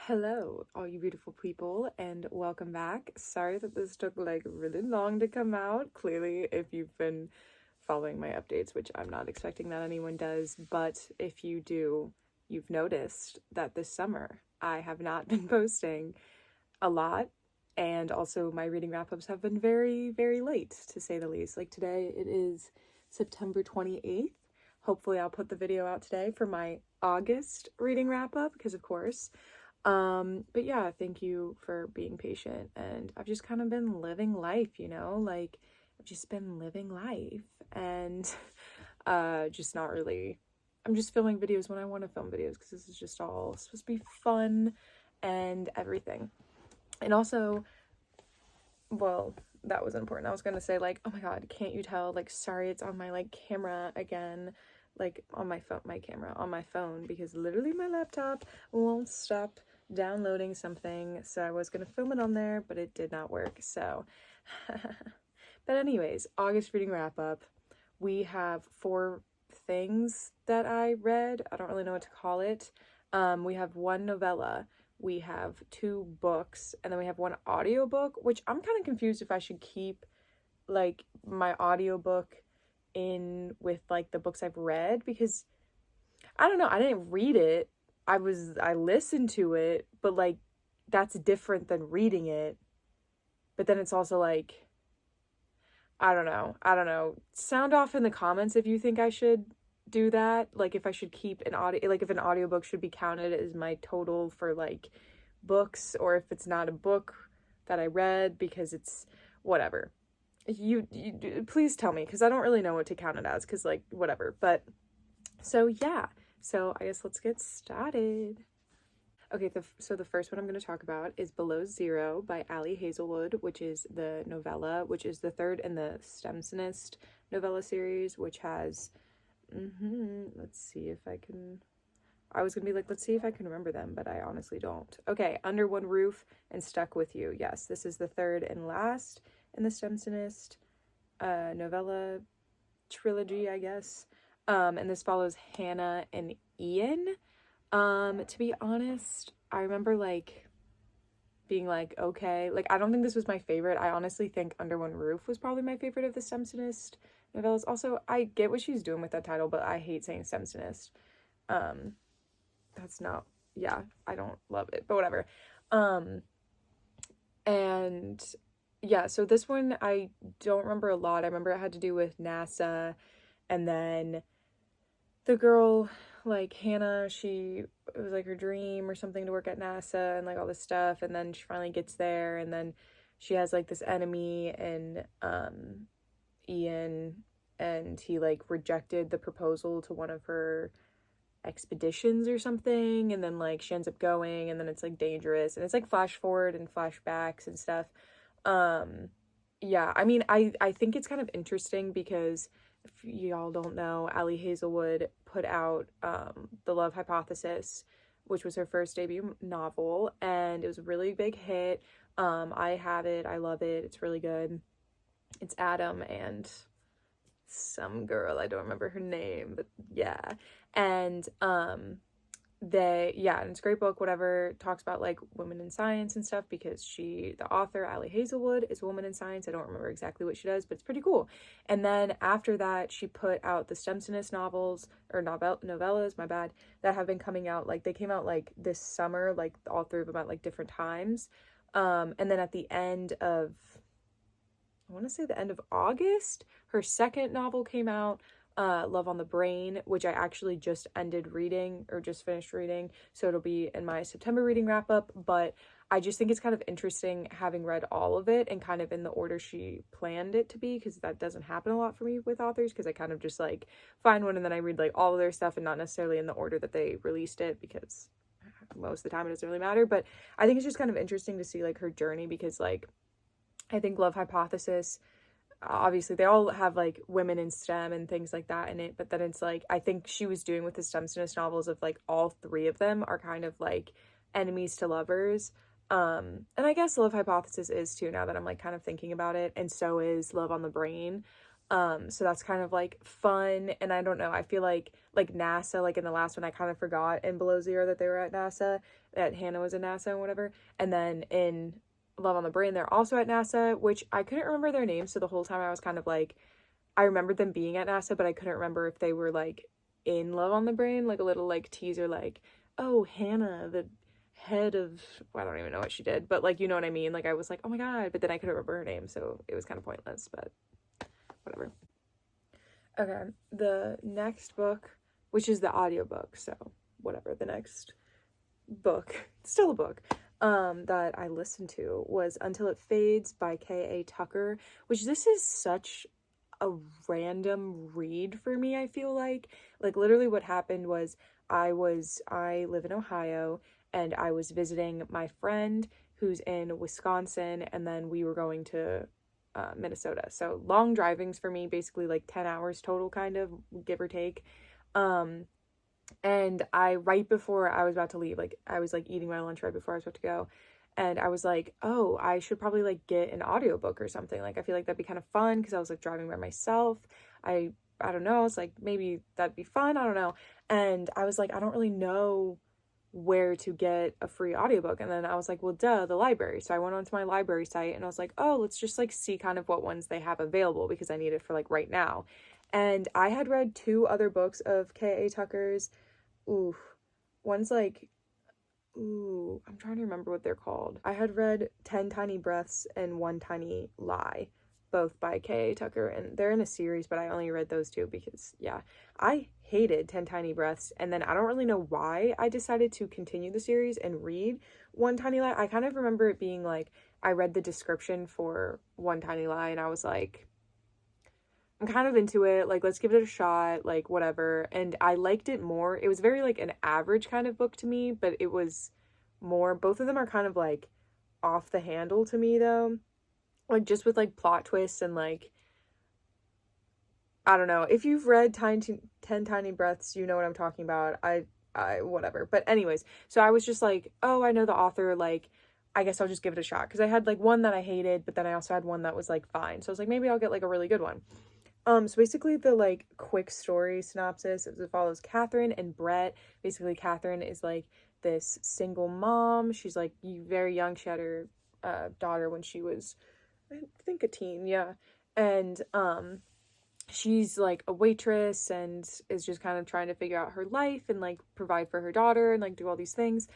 Hello, all you beautiful people, and welcome back. Sorry that this took like really long to come out. Clearly, if you've been following my updates, which I'm not expecting that anyone does, but if you do, you've noticed that this summer I have not been posting a lot, and also my reading wrap-ups have been very, very late, to say the least. Like today, it is September 28th. Hopefully, I'll put the video out today for my August reading wrap-up, because of course. But yeah, thank you for being patient, and I've just kind of been living life, like I've just been living life and just not really. I'm just filming videos when I want to film videos because this is just all supposed to be fun and everything. And also, well, that was important. I was gonna say, like, oh my god, can't you tell? Like, sorry, it's on my like camera again, like on my phone, my camera on my phone, because literally my laptop won't stop downloading something. So I was gonna film it on there, but it did not work. So, but anyways, August reading wrap up. We have 4 things that I read. I don't really know what to call it. We have 1 novella. We have 2 books, and then we have 1 audiobook, which I'm kind of confused if I should keep like my audiobook in with like the books I've read, because I don't know, I didn't read it. I listened to it, but like that's different than reading it. But then it's also like I don't know. Sound off in the comments if you think I should do that. Like if I should keep an audio, like if an audiobook should be counted as my total for like books, or if it's not a book that I read because it's whatever. You please tell me, because I don't really know what to count it as, because like whatever. But so yeah, so I guess let's get started. Okay, so the first one I'm going to talk about is Below Zero by Ali Hazelwood, which is the novella, which is the 3rd in the Stemsonist novella series, which has let's see if I can. I was gonna be like, let's see if I can remember them, but I honestly don't. Okay, Under One Roof and Stuck With You. Yes, this is the 3rd and last in the Stemsonist novella trilogy, I guess. And this follows Hannah and Ian. To be honest, I remember like being like, okay, like I don't think this was my favorite. I honestly think Under One Roof was probably my favorite of the Stemsonist novellas. Also, I get what she's doing with that title, but I hate saying Stemsonist. That's not, yeah, I don't love it, but whatever. And yeah, so this one I don't remember a lot. I remember it had to do with NASA, and then the girl, like Hannah, it was like her dream or something to work at NASA and like all this stuff, and then she finally gets there, and then she has like this enemy, and Ian, and he like rejected the proposal to one of her expeditions or something, and then like she ends up going, and then it's like dangerous, and it's like flash forward and flashbacks and stuff. Yeah, I mean, I think it's kind of interesting because if y'all don't know, Ali Hazelwood put out The Love Hypothesis, which was her first debut novel, and it was a really big hit. I have it, I love it, it's really good. It's Adam and some girl, I don't remember her name, but yeah. And and it's a great book, whatever. Talks about like women in science and stuff, because the author, Ali Hazelwood, is a woman in science. I don't remember exactly what she does, but it's pretty cool. And then after that, she put out the Stemsonist novels, or novellas, my bad, that have been coming out. Like they came out like this summer, like all 3 of them at like different times. And then at the end of, I want to say the end of August, her 2nd novel came out, Love on the Brain, which I actually just ended reading, or just finished reading, so it'll be in my September reading wrap up. But I just think it's kind of interesting having read all of it and kind of in the order she planned it to be, because that doesn't happen a lot for me with authors, because I kind of just like find one and then I read like all of their stuff, and not necessarily in the order that they released it, because most of the time it doesn't really matter. But I think it's just kind of interesting to see like her journey, because like I think Love Hypothesis, obviously they all have like women in STEM and things like that in it, but then it's like I think she was doing with the Stemsonist novels of like all 3 of them are kind of like enemies to lovers. And I guess Love Hypothesis is too, now that I'm like kind of thinking about it, and so is Love on the Brain. So that's kind of like fun. And I don't know, I feel like NASA, like in the last one, I kind of forgot in Below Zero that they were at NASA, that Hannah was at NASA and whatever. And then in Love on the Brain, they're also at NASA, which I couldn't remember their names. So the whole time I was kind of like, I remembered them being at NASA, but I couldn't remember if they were like in Love on the Brain, like a little like teaser, like, oh, Hannah, the head of, well, I don't even know what she did, but like, you know what I mean? Like I was like, oh my God, but then I couldn't remember her name. So it was kind of pointless, but whatever. Okay, the next book, which is the audiobook, so whatever, the next book, still a book, that I listened to was Until It Fades by K.A. Tucker, which this is such a random read for me, I feel like. Like, literally what happened was I live in Ohio, and I was visiting my friend who's in Wisconsin, and then we were going to Minnesota. So long drivings for me, basically like 10 hours total, kind of, give or take. And right before I was about to leave, like I was like eating my lunch right before I was about to go, and I was like, oh, I should probably like get an audiobook or something. Like I feel like that'd be kind of fun, because I was like driving by myself. I don't know, it's like maybe that'd be fun, I don't know. And I was like, I don't really know where to get a free audiobook. And then I was like, well, duh, the library. So I went onto my library site and I was like, oh, let's just like see kind of what ones they have available, because I need it for like right now. And I had read 2 other books of K.A. Tucker's. Ooh, one's like, I'm trying to remember what they're called. I had read 10 Tiny Breaths and One Tiny Lie, both by K.A. Tucker, and they're in a series, but I only read those 2 because, yeah, I hated 10 Tiny Breaths, and then I don't really know why I decided to continue the series and read One Tiny Lie. I kind of remember it being like, I read the description for One Tiny Lie, and I was like, I'm kind of into it, like, let's give it a shot, like, whatever. And I liked it more. It was very, like, an average kind of book to me, but it was more, both of them are kind of, like, off the handle to me, though. Like, just with, like, plot twists and, like, I don't know. If you've read 10 Tiny Breaths, you know what I'm talking about. Whatever. But anyways, so I was just like, oh, I know the author, like, I guess I'll just give it a shot. Because I had, like, one that I hated, but then I also had one that was, like, fine. So I was like, maybe I'll get, like, a really good one. So basically the like quick story synopsis is it follows Catherine and Brett. Basically Catherine is like this single mom. She's like very young. She had her daughter when she was, I think, a teen, yeah. And she's like a waitress and is just kind of trying to figure out her life and like provide for her daughter and like do all these things.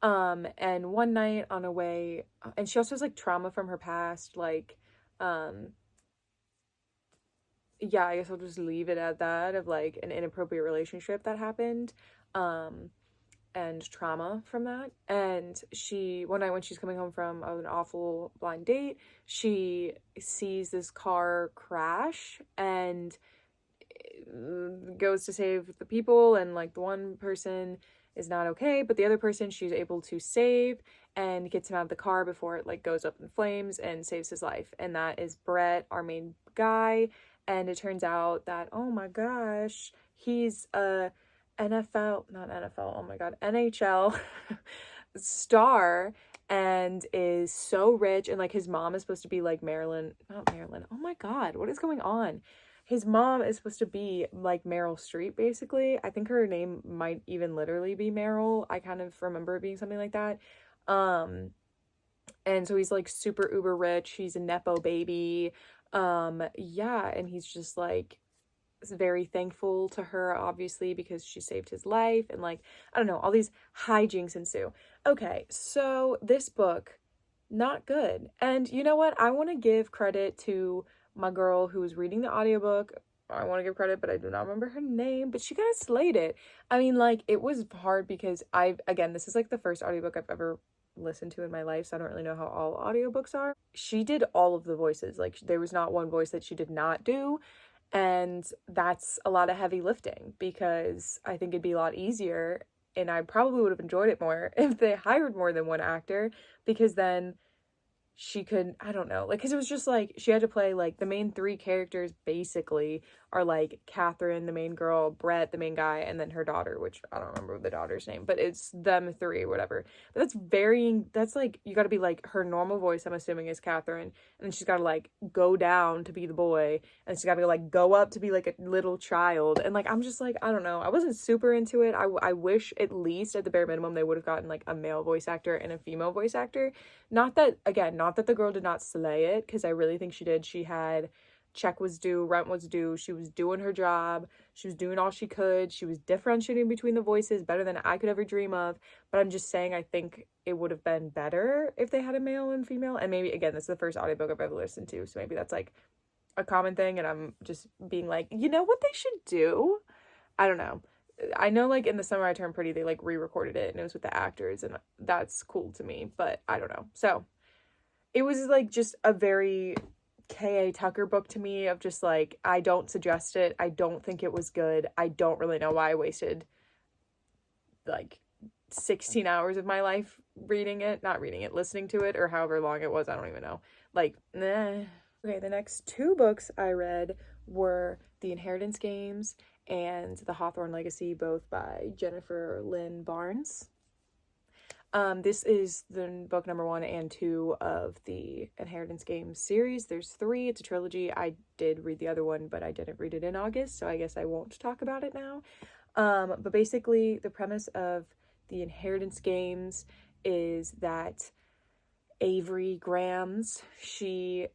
And one night on a way, and she also has like trauma from her past, like yeah, I guess I'll just leave it at that, of like an inappropriate relationship that happened, and trauma from that. And one night when she's coming home from an awful blind date, she sees this car crash and goes to save the people, and like the one person is not okay, but the other person she's able to save and gets him out of the car before it like goes up in flames and saves his life. And that is Brett, our main guy. And it turns out that, oh my gosh, he's a NHL star, and is so rich. And like his mom is supposed to be like not Marilyn. Oh my God, what is going on? His mom is supposed to be like Meryl Streep, basically. I think her name might even literally be Meryl. I kind of remember it being something like that. And so he's like super uber rich. He's a Nepo baby. Yeah, and he's just like very thankful to her, obviously, because she saved his life, and like, I don't know, all these hijinks ensue. Okay, so this book, not good. And you know what? I want to give credit to my girl who was reading the audiobook. I want to give credit, but I do not remember her name, but she kind of slayed it. I mean, like, it was hard because again, this is like the first audiobook I've ever listened to in my life, so I don't really know how all audiobooks are. She did all of the voices. Like, there was not one voice that she did not do, and that's a lot of heavy lifting, because I think it'd be a lot easier, and I probably would have enjoyed it more if they hired more than one actor, because then she could, I don't know, like, because it was just like she had to play like the main 3 characters basically are like Catherine, the main girl, Brett, the main guy, and then her daughter, which I don't remember the daughter's name, but it's them three, whatever. But that's varying. That's like, you got to be like, her normal voice, I'm assuming, is Catherine, and then she's got to like go down to be the boy, and she's got to like go up to be like a little child. And like, I'm just like, I don't know. I wasn't super into it. I wish at least at the bare minimum they would have gotten like a male voice actor and a female voice actor. Not that the girl did not slay it, because I really think she did. She had, check was due, rent was due, she was doing her job, she was doing all she could, she was differentiating between the voices better than I could ever dream of. But I'm just saying, I think it would have been better if they had a male and female. And maybe, again, this is the first audiobook I've ever listened to, so maybe that's like a common thing, and I'm just being like, you know what they should do? I don't know. I know, like, in The Summer I Turned Pretty, they like re-recorded it and it was with the actors, and that's cool to me, but I don't know. So it was like just a very K.A. Tucker book to me, of just like, I don't suggest it. I don't think it was good. I don't really know why I wasted like 16 hours of my life listening to it, or however long it was. I don't even know. Like, nah. Okay, the next two books I read were The Inheritance Games and The Hawthorne Legacy, both by Jennifer Lynn Barnes. This is the book number 1 and 2 of the Inheritance Games series. There's 3. It's a trilogy. I did read the other one, but I didn't read it in August, so I guess I won't talk about it now. But basically, the premise of the Inheritance Games is that Avery Grams, she's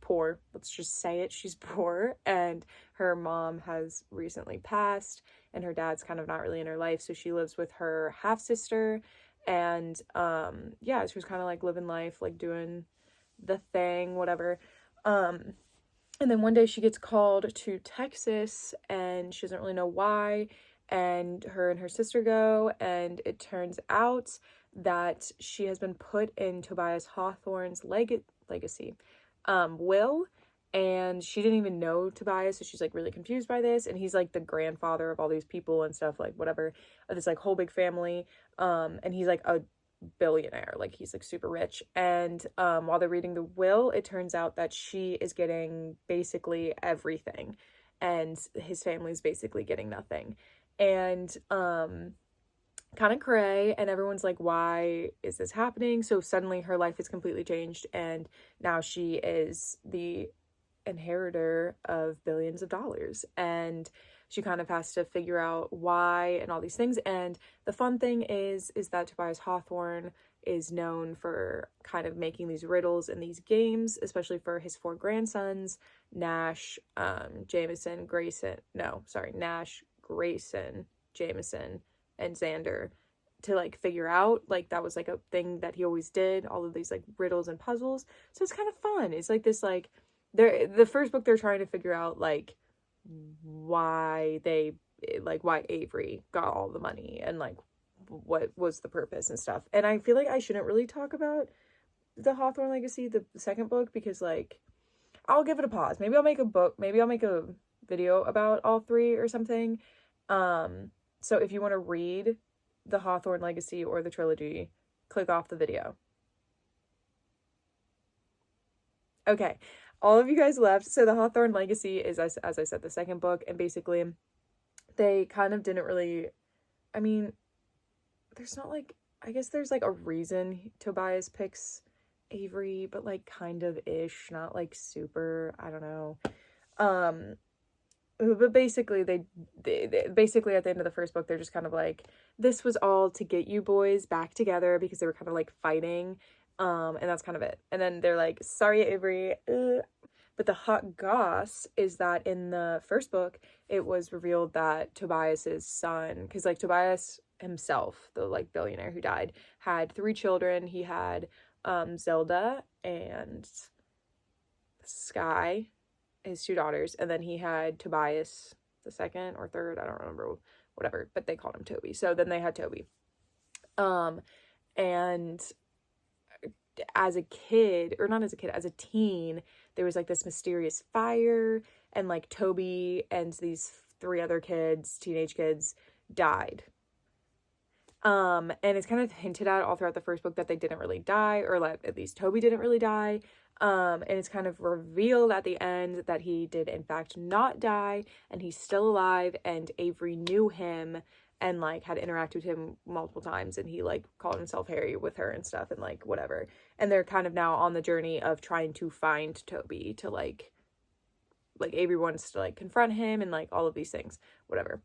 poor. Let's just say it. She's poor, and her mom has recently passed, and her dad's kind of not really in her life, so she lives with her half-sister, and she was kind of like living life, like doing the thing, whatever. And then one day she gets called to Texas, and she doesn't really know why, and her sister go, and it turns out that she has been put in Tobias Hawthorne's legacy will, and she didn't even know Tobias, so she's like really confused by this, and he's like the grandfather of all these people and stuff, like whatever, of this like whole big family, and he's like a billionaire, like he's like super rich, and while they're reading the will, it turns out that she is getting basically everything, and his family's basically getting nothing, and kind of cray, and everyone's like, why is this happening? So suddenly her life is completely changed, and now she is the inheritor of billions of dollars, and she kind of has to figure out why and all these things. And the fun thing is that Tobias Hawthorne is known for kind of making these riddles and these games, especially for his 4 grandsons, Nash, Nash, Grayson, Jameson, and Xander, to like figure out, like that was like a thing that he always did, all of these like riddles and puzzles. So it's kind of fun. It's like this, like, the first book they're trying to figure out like why Avery got all the money, and like what was the purpose and stuff. And I feel like I shouldn't really talk about the Hawthorne Legacy, the second book, because like I'll give it a pause. Maybe I'll make a video about all 3 or something. So if you want to read the Hawthorne Legacy or the trilogy, click off the video. Okay, all of you guys left. So the Hawthorne Legacy is, as I said, the second book, and basically they kind of didn't really, I mean, there's not like, I guess there's like a reason Tobias picks Avery, but like kind of ish, not like super, I don't know. But basically they basically at the end of the first book, they're just kind of like, this was all to get you boys back together because they were kind of like fighting, and that's kind of it. And then they're like, sorry Avery. But the hot goss is that in the first book, it was revealed that Tobias's son, because like Tobias himself, the like billionaire who died, had 3 children. He had Zelda and Sky, his 2 daughters, and then he had Tobias the second or third, I don't remember, whatever, but they called him Toby. So then they had Toby. And as a teen, there was like this mysterious fire, and like Toby and these 3 other kids, teenage kids, died. And it's kind of hinted at all throughout the first book that they didn't really die, or like at least Toby didn't really die. And it's kind of revealed at the end that he did in fact not die, and he's still alive, and Avery knew him and like had interacted with him multiple times, and he like called himself Harry with her and stuff, and like whatever. And they're kind of now on the journey of trying to find Toby to like Avery wants to like confront him and like all of these things, whatever.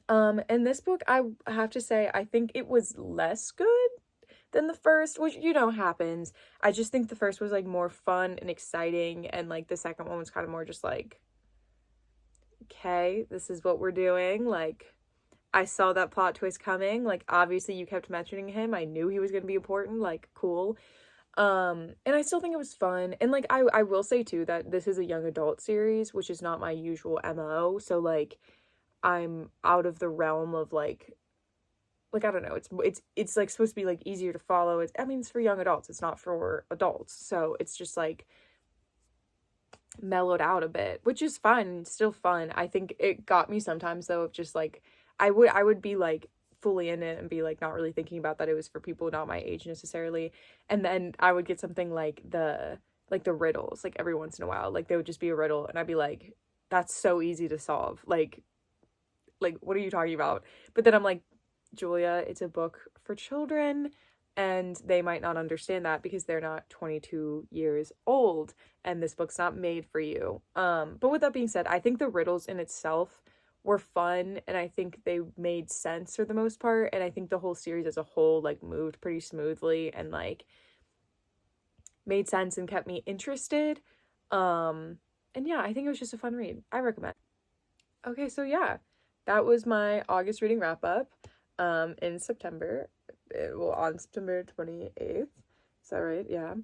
In this book, I have to say, I think it was less good than the first, which, you know, happens. I just think the first was like more fun and exciting, and like the second one was kind of more just like, okay, this is what we're doing. Like, I saw that plot twist coming. Like, obviously you kept mentioning him. I knew he was going to be important. Like, cool. And I still think it was fun. And like, I will say too that this is a young adult series, which is not my usual MO. So like, I'm out of the realm of like I don't know, it's like supposed to be like easier to follow. It's for young adults, it's not for adults, so it's just like mellowed out a bit, which is fun, still fun. I think it got me sometimes though, of just like I would be like fully in it and be like not really thinking about that it was for people not my age necessarily, and then I would get something like the riddles, like every once in a while, like they would just be a riddle and I'd be like, that's so easy to solve, like what are you talking about? But then I'm like, Julia, it's a book for children, and they might not understand that because they're not 22 years old, and this book's not made for you. But with that being said, I think the riddles in itself were fun, and I think they made sense for the most part, and I think the whole series as a whole like moved pretty smoothly and like made sense and kept me interested. And yeah, I think it was just a fun read. I recommend. Okay, so yeah, that was my August reading wrap up. In September, on September 28th. Is that right? Yeah.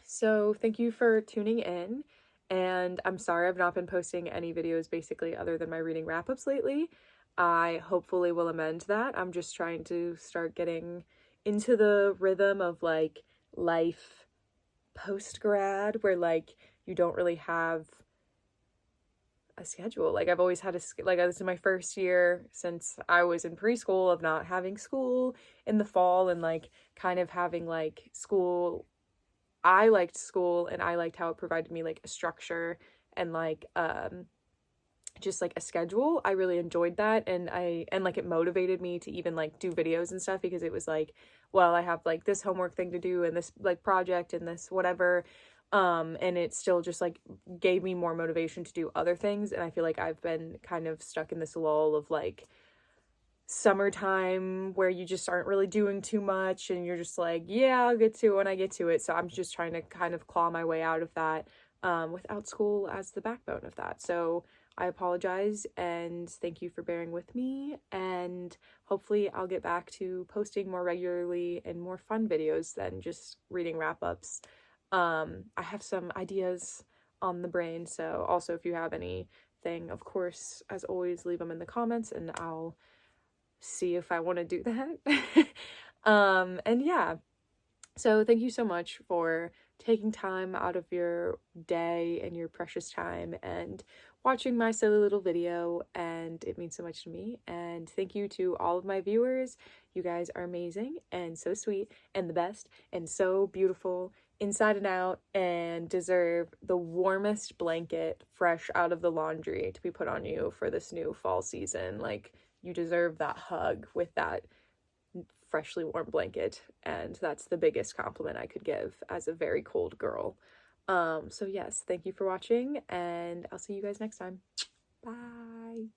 So thank you for tuning in, and I'm sorry I've not been posting any videos basically other than my reading wrap-ups lately. I hopefully will amend that. I'm just trying to start getting into the rhythm of like life post-grad, where like you don't really have a schedule. Like I've always had this is my first year since I was in preschool of not having school in the fall, and like kind of having like school. I liked school, and I liked how it provided me like a structure and like just like a schedule. I really enjoyed that, and like it motivated me to even like do videos and stuff, because it was like, well, I have like this homework thing to do and this like project and this whatever, and it still just like gave me more motivation to do other things. And I feel like I've been kind of stuck in this lull of like summertime where you just aren't really doing too much, and you're just like, yeah, I'll get to it when I get to it. So I'm just trying to kind of claw my way out of that, without school as the backbone of that. So I apologize, and thank you for bearing with me, and hopefully I'll get back to posting more regularly and more fun videos than just reading wrap-ups. I have some ideas on the brain, so also if you have anything, of course, as always, leave them in the comments and I'll see if I want to do that. And yeah, so thank you so much for taking time out of your day and your precious time and watching my silly little video, and it means so much to me. And thank you to all of my viewers. You guys are amazing and so sweet and the best and so beautiful inside and out, and deserve the warmest blanket fresh out of the laundry to be put on you for this new fall season. Like, you deserve that hug with that freshly warm blanket, and that's the biggest compliment I could give as a very cold girl. So yes, thank you for watching, and I'll see you guys next time. Bye.